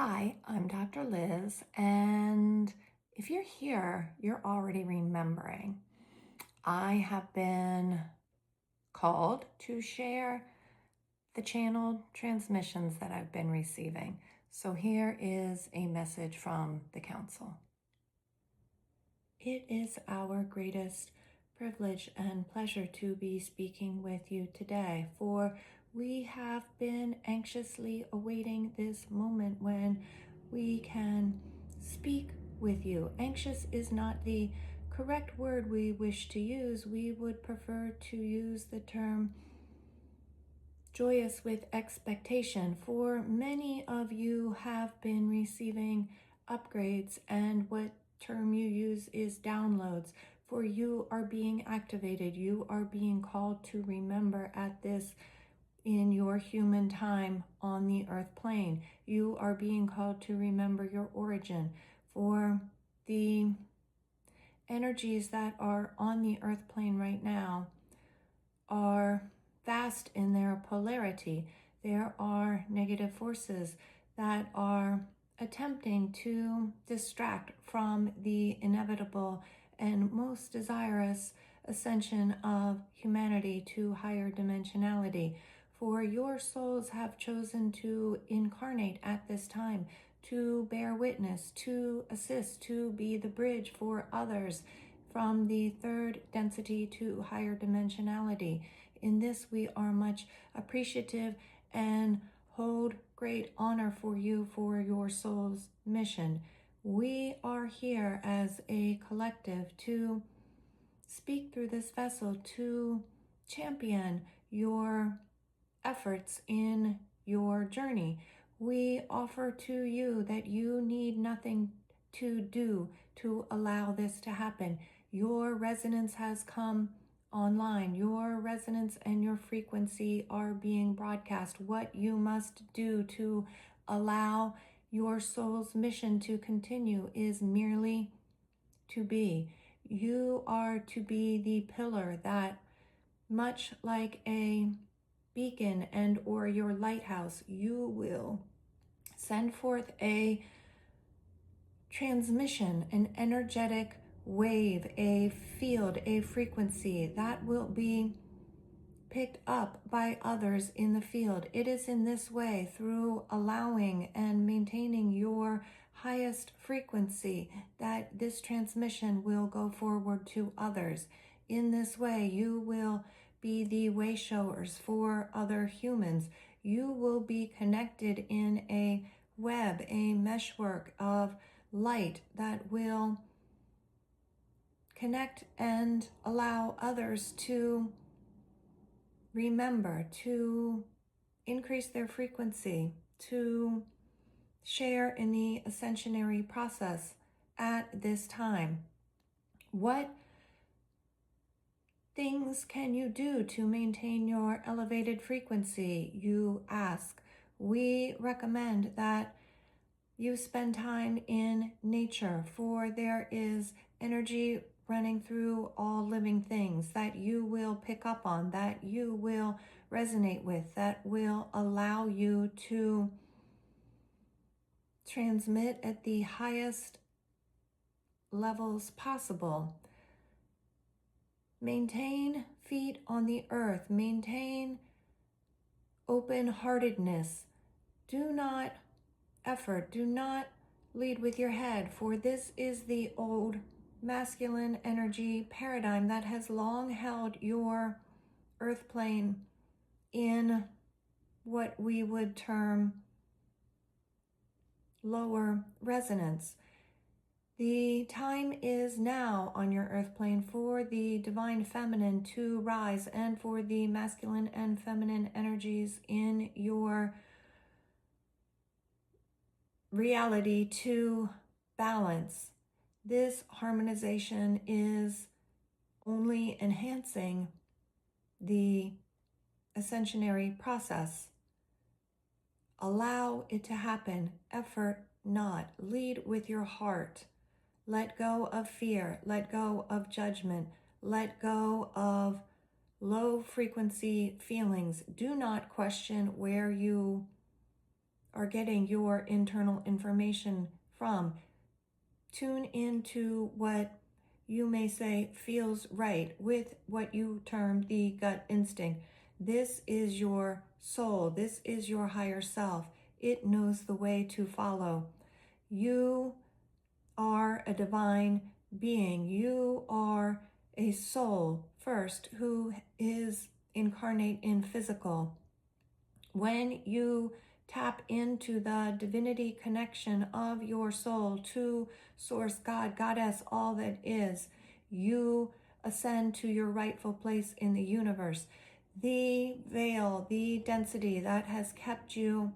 Hi, I'm Dr. Liz, and if you're here, you're already remembering. I have been called to share the channeled transmissions that I've been receiving. So here is a message from the Council. It is our greatest privilege and pleasure to be speaking with you today, for we have been anxiously awaiting this moment when we can speak with you. Anxious is not the correct word we wish to use. We would prefer to use the term joyous with expectation, for many of you have been receiving upgrades, and what term you use is downloads. For you are being activated, you are being called to remember at this in your human time on the earth plane. You are being called to remember your origin. For the energies that are on the earth plane right now are vast in their polarity. There are negative forces that are attempting to distract from the inevitable and most desirous ascension of humanity to higher dimensionality. For your souls have chosen to incarnate at this time, to bear witness, to assist, to be the bridge for others from the third density to higher dimensionality. In this, we are much appreciative and hold great honor for you for your soul's mission. We are here as a collective to speak through this vessel, to champion your efforts in your journey. We offer to you that you need nothing to do to allow this to happen. Your resonance has come online. Your resonance and your frequency are being broadcast. What you must do to allow your soul's mission to continue is merely to be. You are to be the pillar that, much like a beacon and or your lighthouse, you will send forth a transmission, an energetic wave, a field, a frequency that will be picked up by others in the field. It is in this way, through allowing and maintaining your highest frequency, that this transmission will go forward to others. In this way, you will be the way showers for other humans. You will be connected in a web, a meshwork of light that will connect and allow others to remember, to increase their frequency, to share in the ascensionary process at this time. What things can you do to maintain your elevated frequency, you ask? We recommend that you spend time in nature, for there is energy running through all living things that you will pick up on, that you will resonate with, that will allow you to transmit at the highest levels possible. Maintain feet on the earth, maintain open-heartedness. Do not lead with your head, for this is the old masculine energy paradigm that has long held your earth plane in what we would term lower resonance. The time is now on your earth plane for the divine feminine to rise, and for the masculine and feminine energies in your reality to balance. This harmonization is only enhancing the ascensionary process. Allow it to happen. Effort not. Lead with your heart. Let go of fear. Let go of judgment. Let go of low frequency feelings. Do not question where you are getting your internal information from. Tune into what you may say feels right with what you term the gut instinct. This is your soul. This is your higher self. It knows the way to follow. You are a divine being. You are a soul first who is incarnate in physical. When you tap into the divinity connection of your soul to Source, God, Goddess, all that is, you ascend to your rightful place in the universe. The veil, the density that has kept you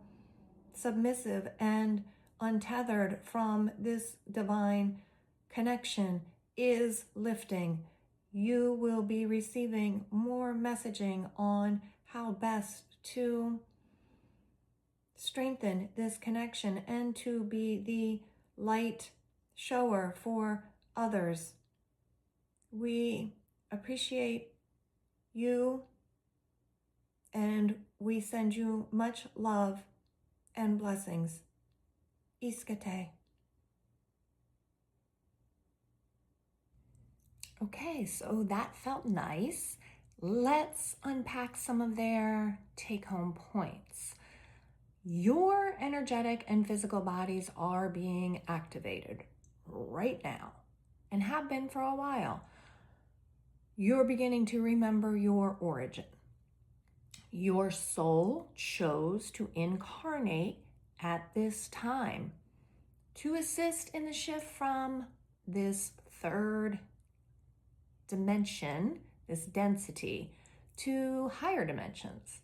submissive and untethered from this divine connection is lifting. You will be receiving more messaging on how best to strengthen this connection and to be the light shower for others. We appreciate you and we send you much love and blessings. Iskate. Okay, so that felt nice. Let's unpack some of their take-home points. Your energetic and physical bodies are being activated right now and have been for a while. You're beginning to remember your origin. Your soul chose to incarnate at this time to assist in the shift from this third dimension, this density, to higher dimensions.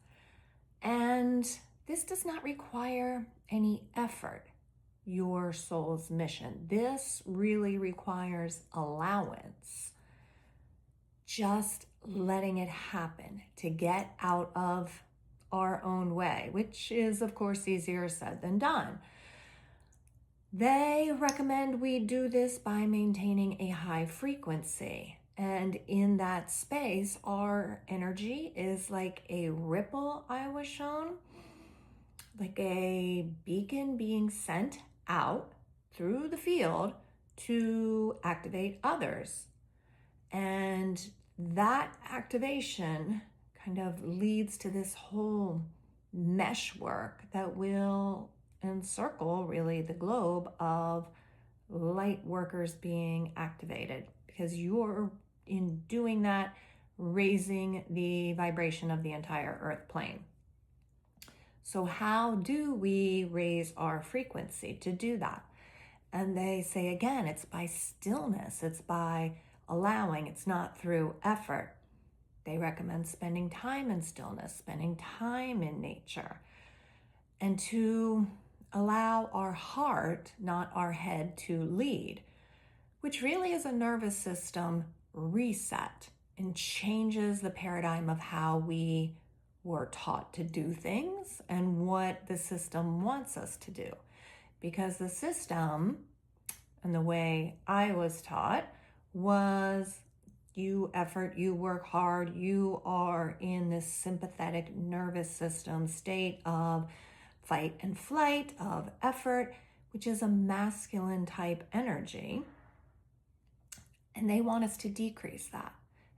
And this does not require any effort, your soul's mission. This really requires allowance. Just letting it happen to get out of our own way, which is, of course, easier said than done. They recommend we do this by maintaining a high frequency. And in that space, our energy is like a ripple, I was shown, like a beacon being sent out through the field to activate others. And that activation kind of leads to this whole meshwork that will encircle really the globe of light workers being activated, because you're in doing that raising the vibration of the entire earth plane. So how do we raise our frequency to do that? And they say again, it's by stillness, it's by allowing, it's not through effort. They recommend spending time in stillness, spending time in nature, and to allow our heart, not our head, to lead, which really is a nervous system reset and changes the paradigm of how we were taught to do things and what the system wants us to do. Because the system, and the way I was taught, was you effort, you work hard, you are in this sympathetic nervous system state of fight and flight, of effort, which is a masculine type energy. And they want us to decrease that.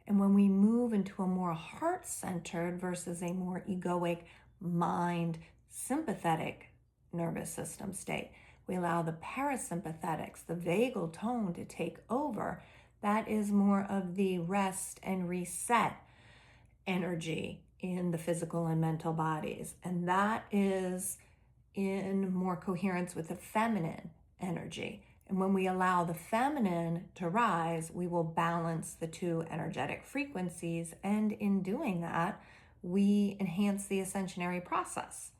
And when we move into a more heart-centered versus a more egoic mind, sympathetic nervous system state, we allow the parasympathetics, the vagal tone, to take over. That is more of the rest and reset energy in the physical and mental bodies. And that is in more coherence with the feminine energy. And when we allow the feminine to rise, we will balance the two energetic frequencies. And in doing that, we enhance the ascensionary process.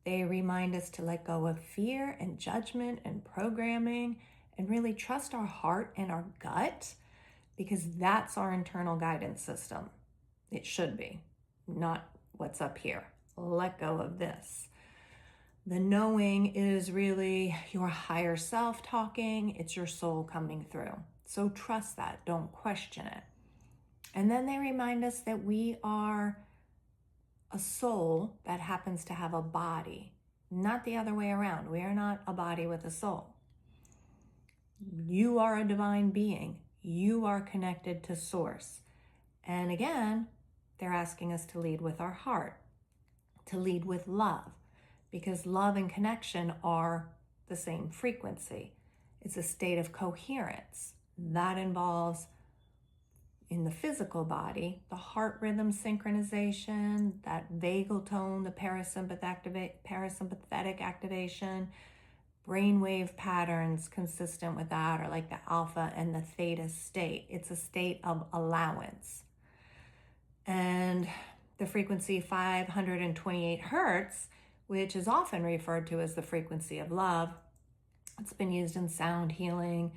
They remind us to let go of fear and judgment and programming and really trust our heart and our gut, because that's our internal guidance system. It should be, not what's up here. Let go of this. The knowing is really your higher self talking. It's your soul coming through. So trust that. Don't question it. And then they remind us that we are a soul that happens to have a body. not the other way around. We are not a body with a soul. You are a divine being. You are connected to source. And again, they're asking us to lead with our heart, to lead with love, because love and connection are the same frequency. It's a state of coherence. That involves, in the physical body, the heart rhythm synchronization, that vagal tone, the parasympathetic activation, brainwave patterns consistent with that, or like the alpha and the theta state. It's a state of allowance. And the frequency 528 hertz, which is often referred to as the frequency of love, it's been used in sound healing,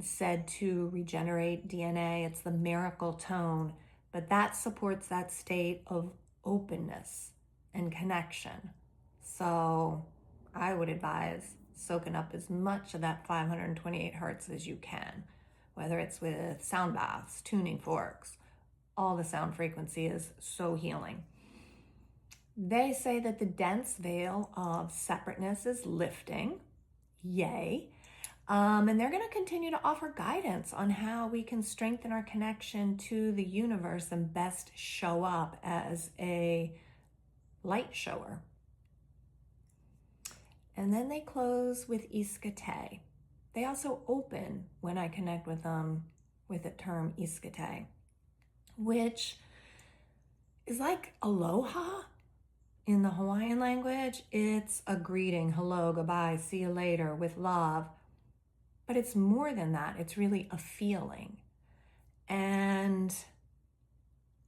said to regenerate DNA. It's the miracle tone, but that supports that state of openness and connection. So I would advise soaking up as much of that 528 hertz as you can, whether it's with sound baths, tuning forks. All the sound frequency is so healing. They say that the dense veil of separateness is lifting. Yay. And they're going to continue to offer guidance on how we can strengthen our connection to the universe and best show up as a light shower. And then they close with iskate. They also open when I connect with them with the term iskate, which is like aloha in the Hawaiian language. It's a greeting, hello, goodbye, see you later, with love. But it's more than that. It's really a feeling. And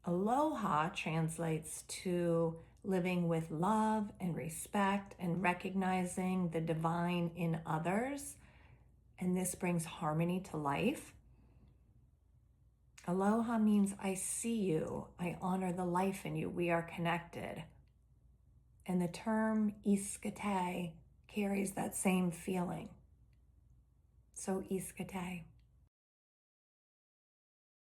aloha translates to living with love and respect and recognizing the divine in others. And this brings harmony to life. Aloha means I see you. I honor the life in you. We are connected. And the term iskate carries that same feeling. So iskate.